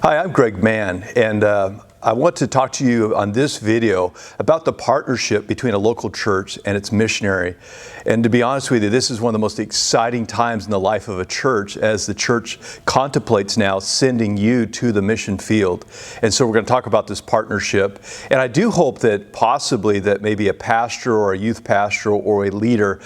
Hi, I'm Greg Mann, and I want to talk to you on this video about the partnership between a local church and its missionary. And to be honest with you, this is one of the most exciting times in the life of a church as the church contemplates now sending you to the mission field. And so we're going to talk about this partnership. And I do hope that possibly that maybe a pastor or a youth pastor or a leader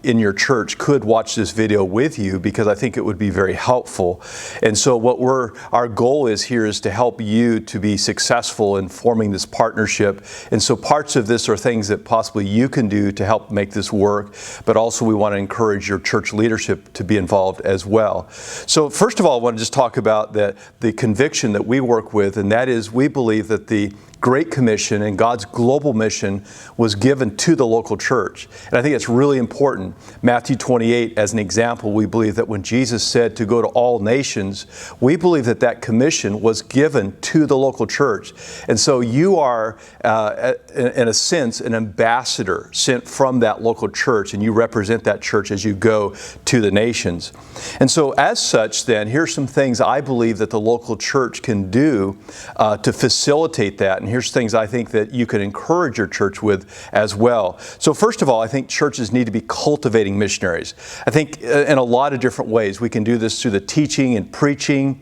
in your church could watch this video with you, because I think it would be very helpful. And so our goal is here is to help you to be successful in forming this partnership. And so parts of this are things that possibly you can do to help make this work, but also we want to encourage your church leadership to be involved as well. So first of all, I want to just talk about the conviction that we work with, and that is we believe that the Great Commission and God's global mission was given to the local church. And I think it's really important. Matthew 28, as an example, we believe that when Jesus said to go to all nations, we believe that that commission was given to the local church. And so you are, in a sense, an ambassador sent from that local church, and you represent that church as you go to the nations. And so as such, then, here's some things I believe that the local church can do to facilitate that. And here's things I think that you can encourage your church with as well. So first of all, I think churches need to be cultivating missionaries. I think in a lot of different ways. We can do this through the teaching and preaching,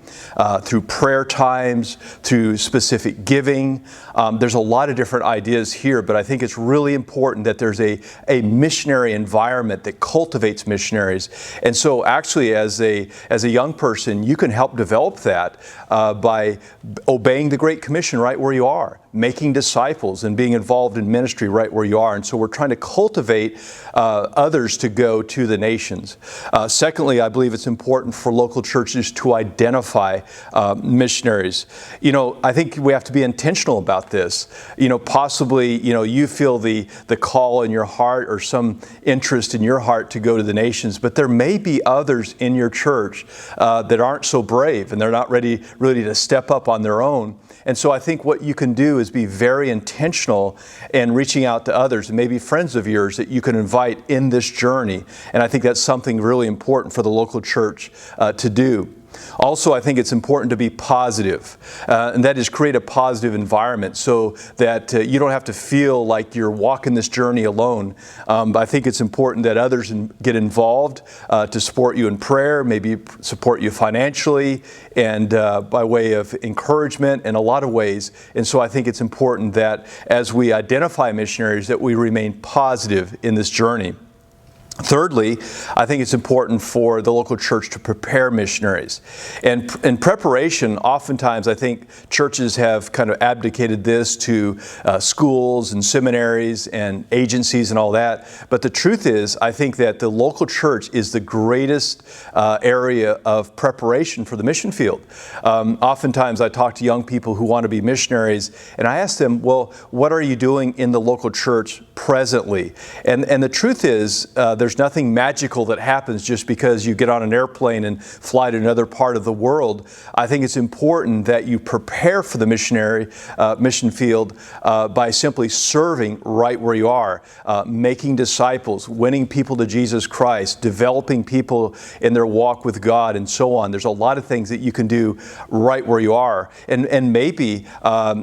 through prayer times, through specific giving. There's a lot of different ideas here, but I think it's really important that there's a missionary environment that cultivates missionaries. And so actually as a young person, you can help develop that by obeying the Great Commission right where you are, making disciples and being involved in ministry right where you are. And so we're trying to cultivate others to go to the nations. Secondly, I believe it's important for local churches to identify missionaries. You know, I think we have to be intentional about this. You know, possibly, you feel the call in your heart or some interest in your heart to go to the nations, but there may be others in your church that aren't so brave and they're not ready really to step up on their own. And so I think what you can do is be very intentional in reaching out to others, and maybe friends of yours that you can invite in this journey. And I think that's something really important for the local church to do. Also, I think it's important to be positive, and that is create a positive environment so that you don't have to feel like you're walking this journey alone. I think it's important that others get involved to support you in prayer, maybe support you financially, and by way of encouragement in a lot of ways. And so I think it's important that as we identify missionaries, that we remain positive in this journey. Thirdly, I think it's important for the local church to prepare missionaries. And in preparation, oftentimes I think churches have kind of abdicated this to schools and seminaries and agencies and all that. But the truth is, I think that the local church is the greatest area of preparation for the mission field. Oftentimes I talk to young people who want to be missionaries, and I ask them, well, what are you doing in the local church presently? And the truth is, there's nothing magical that happens just because you get on an airplane and fly to another part of the world. I think it's important that you prepare for the mission field by simply serving right where you are, making disciples, winning people to Jesus Christ, developing people in their walk with God, and so on. There's a lot of things that you can do right where you are. And maybe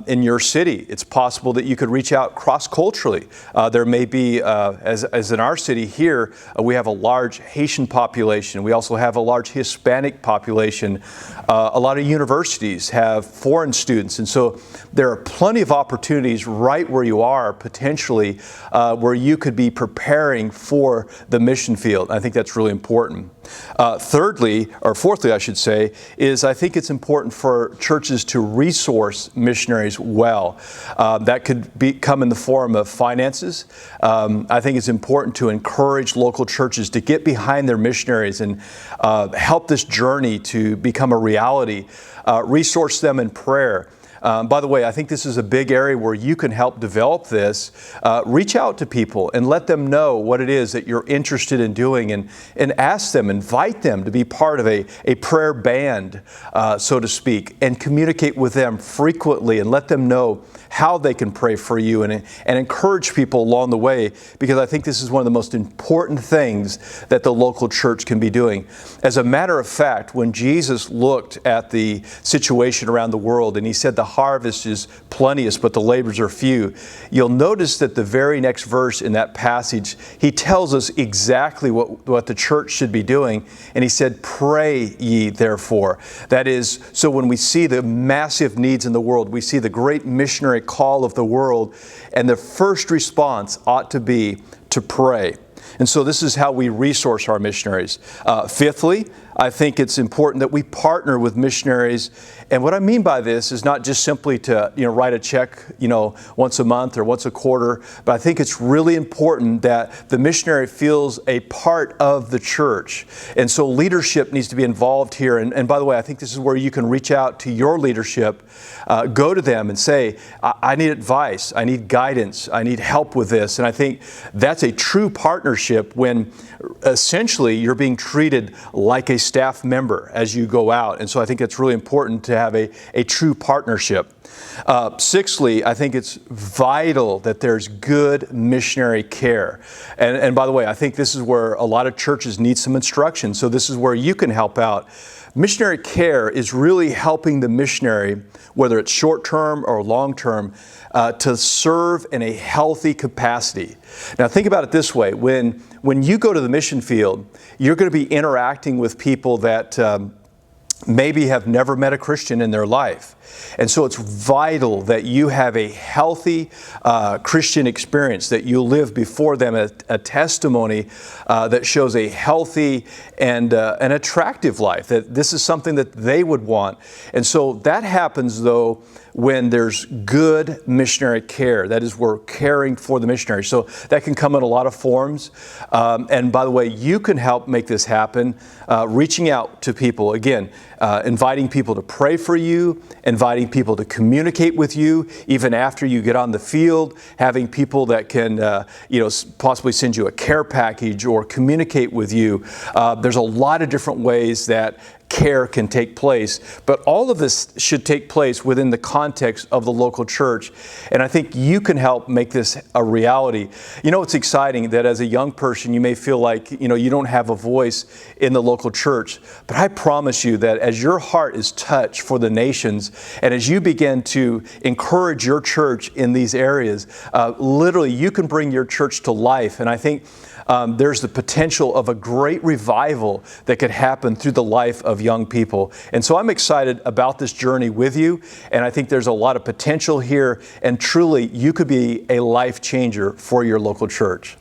in your city, it's possible that you could reach out cross-culturally. There may be, as in our city here, we have a large Haitian population. We also have a large Hispanic population. A lot of universities have foreign students. And so there are plenty of opportunities right where you are, potentially, where you could be preparing for the mission field. I think that's really important. Fourthly, I should say, is I think it's important for churches to resource missionaries well. That could come in the form of finances. I think it's important to encourage local churches to get behind their missionaries and help this journey to become a reality. Resource them in prayer. By the way, I think this is a big area where you can help develop this. Reach out to people and let them know what it is that you're interested in doing, and ask them, invite them to be part of a prayer band, so to speak, and communicate with them frequently and let them know how they can pray for you, and encourage people along the way, because I think this is one of the most important things that the local church can be doing. As a matter of fact, when Jesus looked at the situation around the world and he said the harvest is plenteous but the labors are few, you'll notice that the very next verse in that passage, he tells us exactly what the church should be doing, and he said, "Pray ye therefore." That is, so when we see the massive needs in the world, we see the great missionary call of the world, and the first response ought to be to pray. And so this is how we resource our missionaries. Fifthly, I think it's important that we partner with missionaries. And what I mean by this is not just simply to write a check once a month or once a quarter, but I think it's really important that the missionary feels a part of the church. And so leadership needs to be involved here. And by the way, I think this is where you can reach out to your leadership, go to them and say, I need advice, I need guidance, I need help with this. And I think that's a true partnership when essentially you're being treated like a staff member as you go out. And so I think it's really important to have a true partnership. Sixthly, I think it's vital that there's good missionary care. And by the way, I think this is where a lot of churches need some instruction. So this is where you can help out. Missionary care is really helping the missionary, whether it's short-term or long-term, to serve in a healthy capacity. Now think about it this way. When you go to the mission field, you're going to be interacting with people that maybe have never met a Christian in their life. And so it's vital that you have a healthy Christian experience, that you live before them a testimony that shows a healthy and an attractive life, that this is something that they would want. And so that happens, though, when there's good missionary care. That is, we're caring for the missionary. So that can come in a lot of forms. And by the way, you can help make this happen, reaching out to people. Again, inviting people to pray for you, inviting people to communicate with you, even after you get on the field, having people that can, possibly send you a care package or communicate with you. There's a lot of different ways that care can take place, but all of this should take place within the context of the local church. And I think you can help make this a reality. It's exciting that as a young person, you may feel like, you don't have a voice in the local church. But I promise you that as your heart is touched for the nations, and as you begin to encourage your church in these areas, literally you can bring your church to life. And I think there's the potential of a great revival that could happen through the life of young people. And so I'm excited about this journey with you, and I think there's a lot of potential here, and truly you could be a life changer for your local church.